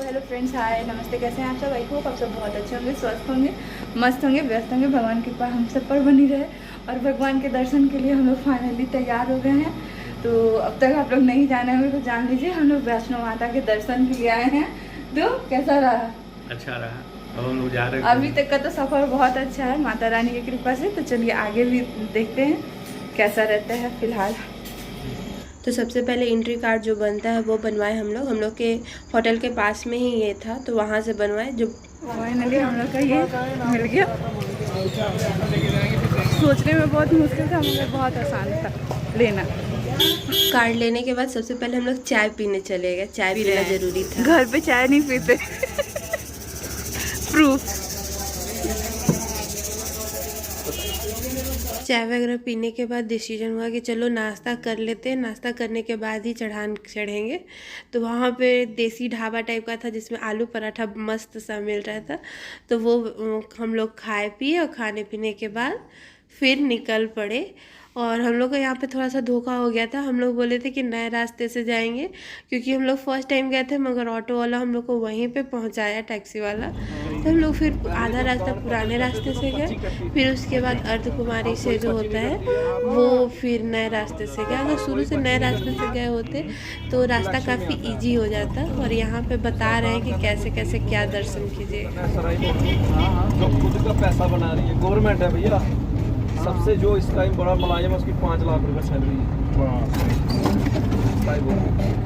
Hello friends, हाय नमस्ते। कैसे हैं आप सब? आई होप आप सब बहुत अच्छे होंगे, स्वस्थ होंगे, मस्त होंगे, व्यस्त होंगे। भगवान की कृपा हम सब पर बनी रहे। और भगवान के दर्शन के लिए हम लोग फाइनली तैयार हो गए हैं। तो अब तक आप लोग नहीं जाने होंगे तो जान लीजिए, हम लोग वैष्णो माता के दर्शन के लिए आए हैं। तो कैसा रहा? अच्छा रहा। अब हम लोग जा रहे हैं। अभी तक का तो सफ़र बहुत अच्छा है माता रानी की कृपा से। तो चलिए आगे भी देखते हैं कैसा रहता है फिलहाल। तो सबसे पहले एंट्री कार्ड जो बनता है वो बनवाए हम लोग के होटल के पास में ही ये था, तो वहाँ से बनवाए। जो फाइनली हम लोग का ये मिल गया। सोचने में बहुत मुश्किल था मगर बहुत आसान था लेना। कार्ड लेने के बाद सबसे पहले हम लोग चाय पीने चले गए। चाय पीना जरूरी था। घर पे चाय नहीं पीते। प्रूफ। चाय वगैरह पीने के बाद डिसीजन हुआ कि चलो नाश्ता कर लेते हैं। नाश्ता करने के बाद ही चढ़ान चढ़ेंगे। तो वहाँ पे देसी ढाबा टाइप का था जिसमें आलू पराठा मस्त सा मिल रहा था। तो वो हम लोग खाए पिए और खाने पीने के बाद फिर निकल पड़े। और हम लोग को यहाँ पे थोड़ा सा धोखा हो गया था। हम लोग बोले थे कि नए रास्ते से जाएंगे, क्योंकि हम लोग फर्स्ट टाइम गए थे मगर ऑटो वाला हम लोग को वहीं पे पहुँचाया, टैक्सी वाला। तो हम लोग फिर आधा रास्ता पुराने रास्ते से गए, फिर उसके बाद अर्धकुमारी से जो होता है वो फिर नए रास्ते से गए। अगर शुरू से नए रास्ते से गए होते तो रास्ता काफ़ी ईजी हो जाता। और यहाँ पे बता रहे हैं कि कैसे कैसे क्या दर्शन कीजिएगा। जो खुद का पैसा बना रही है गवर्नमेंट है भैया। सबसे जो इस टाइम बड़ा मुलाजिम है उसकी 5 लाख रुपए सैलरी है।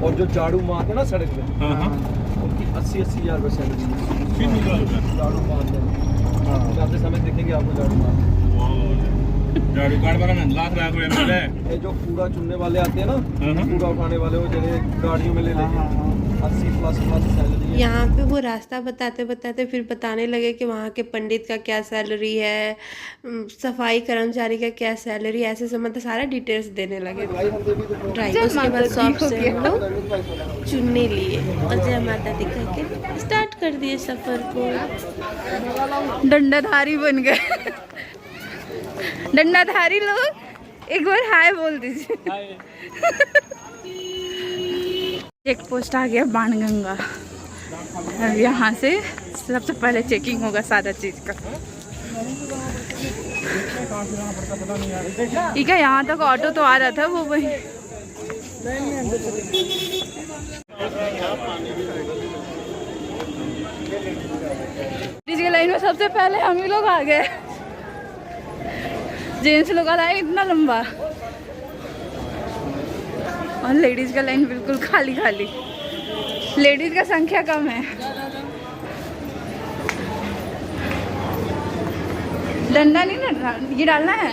और जो झाड़ू मारते हैं ना सड़क पे, उनकी 80-80 हज़ार रुपये सैलरी है। झाड़ू मारते हैं, जाते समय देखेंगे आपको झाड़ू मारते। झाड़ू कार्ड वाला ना लाख रुपए मिले। ये जो कूड़ा चुनने वाले आते हैं ना, कूड़ा उठाने वाले, वो जगह गाड़ियों में ले लेंगे 80+ सैलरी। यहाँ पे वो रास्ता बताते बताते फिर बताने लगे कि वहाँ के पंडित का क्या सैलरी है, सफाई कर्मचारी का क्या सैलरी, ऐसे से मतलब सारा डिटेल्स देने लगे ड्राइवर। उसके बाद शॉप से हम लोग चुन्नी लिए और जय माता दी कह के स्टार्ट कर दिए सफर को। डंडाधारी बन गए। डंडाधारी लोग एक बार हाय बोल दीजिए। चेक पोस्ट आ गया बाणगंगा। अब यहाँ से सबसे पहले चेकिंग होगा सारा चीज का। ठीक है, यहाँ तक ऑटो तो आ रहा था वो वही। लाइन में सबसे पहले हम ही लोग आ गए। जेंट्स लोग आ रहा है इतना लंबा और लेडीज का लाइन बिल्कुल खाली खाली। लेडीज का संख्या कम है। डंडा नहीं ना ये डालना है।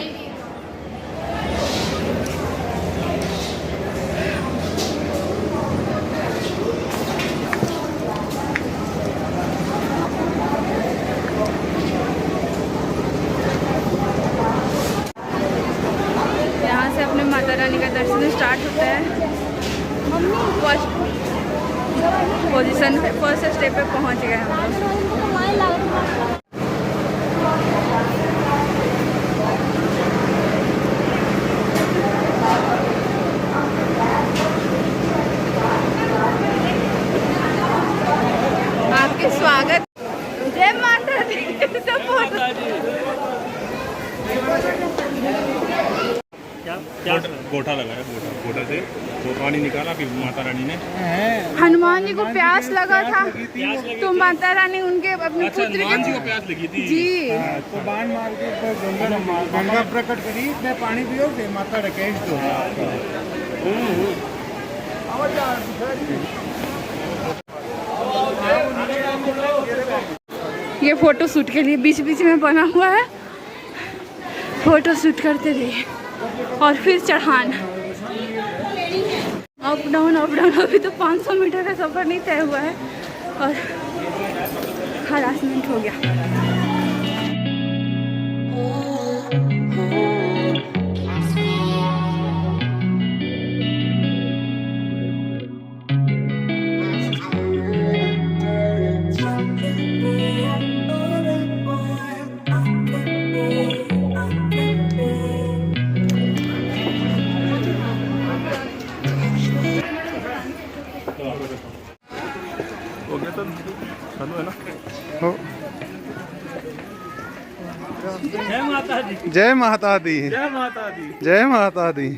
यहाँ से अपने माता रानी का दर्शन स्टार्ट होता है। फर्स्ट पोजीशन पे, फर्स्ट स्टेप पे पहुँच गए हम लोग। आपके स्वागत। जय माता दी। क्या गोटा लगा है, गोटा से वो पानी निकाला, फिर माता रानी ने। हनुमान जी को प्यास लगा था तो माता रानी उनके अपने अच्छा, पुत्र हनुमान जी के को प्यास लगी थी जी। तो बाण मार के गंगा प्रकट करी, मैं पानी पियोगे माता रकेश दो। ये फोटो शूट के लिए बीच बीच में बना हुआ है। फोटो शूट करते रहिए और फिर चढ़ान। Up down up down. अभी तो 500 मीटर का सफ़र नहीं तय हुआ है और हरासमेंट हो गया। चालू है ना। हो जय माता दी। जय माता दी। जय माता दी। जय माता दी।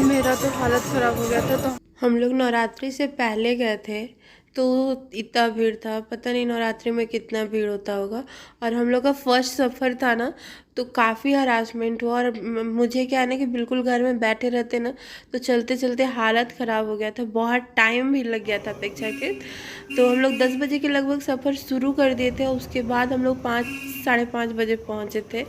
मेरा तो हालत ख़राब हो गया था। तो हम लोग नवरात्रि से पहले गए थे तो इतना भीड़ था, पता नहीं नवरात्रि में कितना भीड़ होता होगा। और हम लोग का फर्स्ट सफ़र था ना, तो काफ़ी हरासमेंट हुआ। और मुझे क्या है ना कि बिल्कुल घर में बैठे रहते ना, तो चलते चलते हालत ख़राब हो गया था, बहुत टाइम भी लग गया था अपेक्षाकृत। तो हम लोग 10 बजे के लगभग सफ़र शुरू कर दिए थे, उसके बाद हम लोग 5-5:30 बजे पहुँचे थे,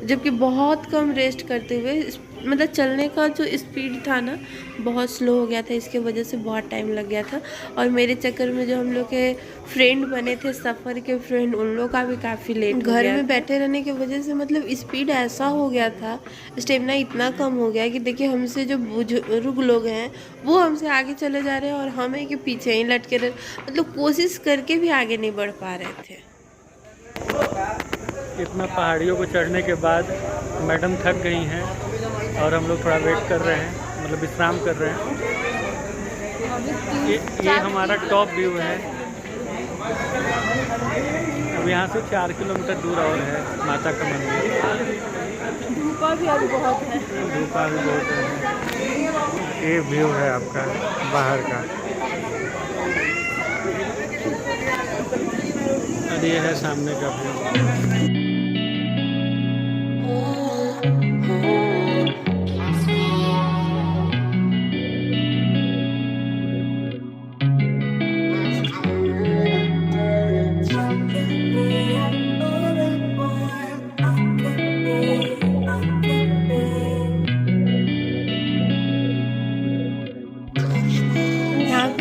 जबकि बहुत कम रेस्ट करते हुए। मतलब चलने का जो स्पीड था ना बहुत स्लो हो गया था, इसके वजह से बहुत टाइम लग गया था। और मेरे चक्कर में जो हम लोग के फ्रेंड बने थे, सफ़र के फ्रेंड, उन लोग का भी काफ़ी लेट हो गया। घर में बैठे रहने की वजह से मतलब स्पीड ऐसा हो गया था, स्टेमिना इतना कम हो गया कि देखिए हमसे जो बुजुर्ग लोग हैं वो हमसे आगे चले जा रहे हैं और हमें के पीछे ही लटके रहे, मतलब कोशिश करके भी आगे नहीं बढ़ पा रहे थे। इतना पहाड़ियों को चढ़ने के बाद मैडम थक गई हैं और हम लोग थोड़ा वेट कर रहे हैं, मतलब विश्राम कर रहे हैं। ये हमारा टॉप व्यू है। अब यहाँ से 4 किलोमीटर दूर और है माता का मंदिर। धूपा भी अभी बहुत है। धूपा भी बहुत है। ये व्यू है आपका बाहर का। और ये है सामने का व्यू।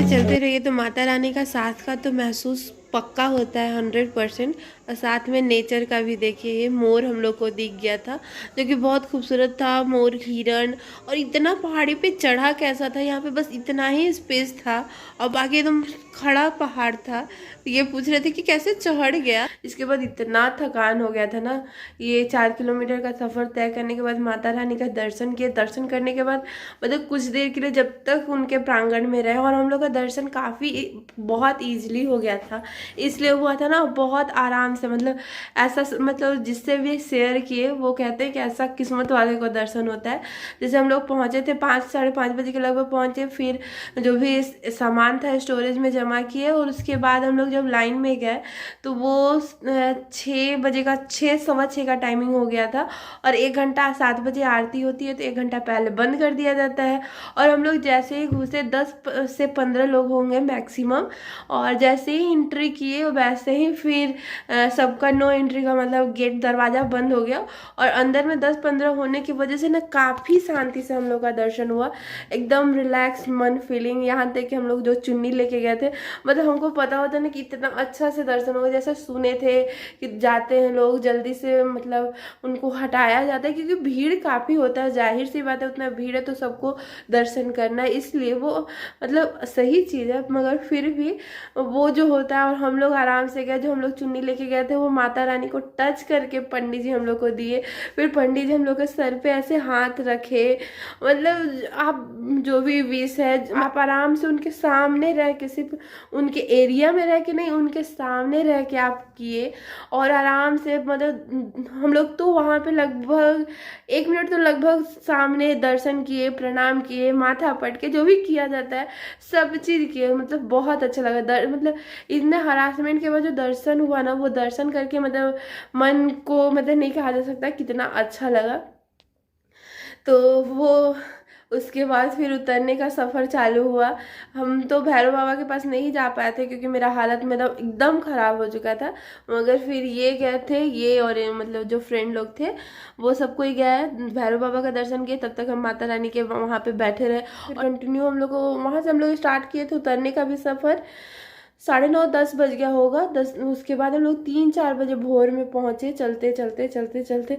चलते रहिए तो माता रानी का साथ का तो महसूस पक्का होता है 100%। और साथ में नेचर का भी देखिए, ये मोर हम लोग को दिख गया था जो कि बहुत खूबसूरत था। मोर, हिरण, और इतना पहाड़ी पे चढ़ा कैसा था, यहाँ पे बस इतना ही स्पेस था और बाकी एकदम खड़ा पहाड़ था। ये पूछ रहे थे कि कैसे चढ़ गया। इसके बाद इतना थकान हो गया था ना, ये 4 किलोमीटर का सफ़र तय करने के बाद माता रानी का दर्शन किए। दर्शन करने के बाद मतलब कुछ देर के लिए जब तक उनके प्रांगण में रहे, और हम लोग का दर्शन काफ़ी बहुत ईजिली हो गया था, इसलिए हुआ था ना बहुत आराम से। मतलब ऐसा, मतलब जिससे भी शेयर किए वो कहते हैं कि ऐसा किस्मत वाले को दर्शन होता है। जैसे हम लोग पहुँचे थे 5-5:30 बजे के लगभग पहुँचे, फिर जो भी सामान था स्टोरेज में जमा किए, और उसके बाद हम लोग जब लाइन में गए तो वो 6 बजे का 6-6:15 का टाइमिंग हो गया था। और 1 घंटा 7 बजे आरती होती है तो 1 घंटा पहले बंद कर दिया जाता है। और हम लोग जैसे ही घुसे 10 से 15 लोग होंगे मैक्सिमम, और जैसे ही एंट्री किए वैसे ही फिर सबका नो एंट्री का मतलब गेट दरवाज़ा बंद हो गया। और अंदर में 10-15 होने की वजह से ना काफ़ी शांति से हम लोग का दर्शन हुआ, एकदम रिलैक्स मन फीलिंग। यहाँ तक कि हम लोग जो चुन्नी लेके गए थे, मतलब हमको पता होता ना कि इतना अच्छा से दर्शन होगा। जैसे सुने थे कि जाते हैं लोग जल्दी से, मतलब उनको हटाया जाता है क्योंकि भीड़ काफ़ी होता है, जाहिर सी बात है उतना भीड़ है तो सबको दर्शन करना है, इसलिए वो मतलब सही चीज़ है। मगर फिर भी वो जो होता है, और हम लोग आराम से गए, जो हम लोग चुन्नी लेके गए थे वो माता रानी को टच करके पंडित जी हम लोग को दिए। फिर पंडित जी हम लोग के सर पे ऐसे हाथ रखे, मतलब आप जो भी विश है आप आराम से उनके सामने रह के, सिर्फ उनके एरिया में रह के नहीं, उनके सामने रह के आप किए। और आराम से मतलब हम लोग तो वहाँ पे लगभग 1 मिनट तो लगभग सामने दर्शन किए, प्रणाम किए, माथा पट के जो भी किया जाता है सब चीज़ किए। मतलब बहुत अच्छा लगा। मतलब इतने हरासमेंट के बाद जो दर्शन हुआ ना, वो दर्शन करके मतलब मन को मतलब नहीं कहा जा सकता कितना अच्छा लगा। तो वो उसके बाद फिर उतरने का सफ़र चालू हुआ। हम तो भैरव बाबा के पास नहीं जा पाए थे क्योंकि मेरा हालत मतलब एकदम ख़राब हो चुका था। मगर फिर ये गए थे, ये और मतलब जो फ्रेंड लोग थे वो सबको ही गए भैरव बाबा का दर्शन किए। तब तक हम माता रानी के वहाँ पे बैठे रहे। फिर कंटिन्यू हम लोग को वहाँ से हम लोग स्टार्ट किए थे उतरने का भी सफ़र। 9:30-10 बज गया होगा। उसके बाद हम लोग 3-4 बजे भोर में पहुँचे, चलते चलते चलते चलते।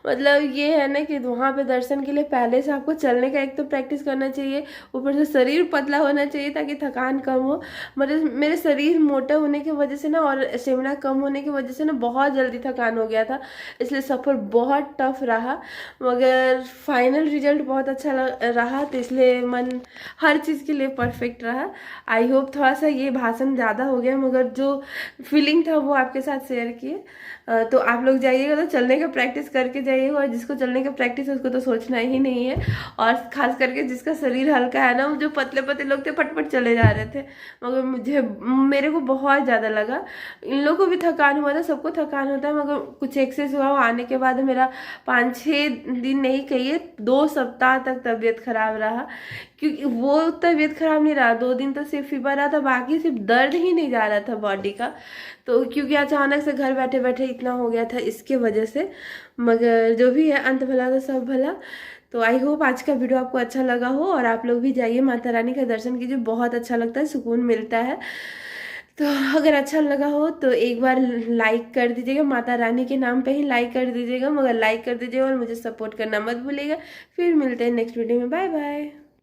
मतलब ये है ना कि वहाँ पे दर्शन के लिए पहले से आपको चलने का एक तो प्रैक्टिस करना चाहिए, ऊपर से शरीर पतला होना चाहिए ताकि थकान कम हो। मतलब मेरे शरीर मोटा होने की वजह से ना और स्टेमिना कम होने की वजह से ना बहुत जल्दी थकान हो गया था, इसलिए सफ़र बहुत टफ रहा। मगर फाइनल रिजल्ट बहुत अच्छा रहा, तो इसलिए मन हर चीज़ के लिए परफेक्ट रहा। आई होप थोड़ा सा ये भाषण ज़्यादा हो गया, मगर जो फीलिंग था वो आपके साथ शेयर किए। तो आप लोग जाइएगा तो चलने का प्रैक्टिस करके जाइएगा, और जिसको चलने का प्रैक्टिस है उसको तो सोचना ही नहीं है। और खास करके जिसका शरीर हल्का है ना, जो पतले पतले लोग थे फटफट चले जा रहे थे, मगर मेरे को बहुत ज़्यादा लगा। इन लोगों को भी थकान हुआ था, सबको थकान होता है, मगर कुछ एक्सेस हुआ। आने के बाद मेरा 5-6 दिन नहीं कहिए 2 सप्ताह तक तबीयत खराब रहा। क्योंकि वो तबीयत खराब नहीं रहा, 2 दिन तो सिर्फ फीवर रहा था, बाकी सिर्फ दर्द ही नहीं जा रहा था बॉडी का। तो क्योंकि अचानक से घर बैठे बैठे इतना हो गया था, इसके वजह से। मगर जो भी है, अंत भला तो सब भला। तो आई होप आज का वीडियो आपको अच्छा लगा हो, और आप लोग भी जाइए माता रानी का दर्शन कीजिए, बहुत अच्छा लगता है, सुकून मिलता है। तो अगर अच्छा लगा हो तो एक बार लाइक कर दीजिएगा, माता रानी के नाम पे ही लाइक कर दीजिएगा, मगर लाइक कर दीजिएगा और मुझे सपोर्ट करना मत भूलिएगा। फिर मिलते हैं नेक्स्ट वीडियो में, बाय बाय।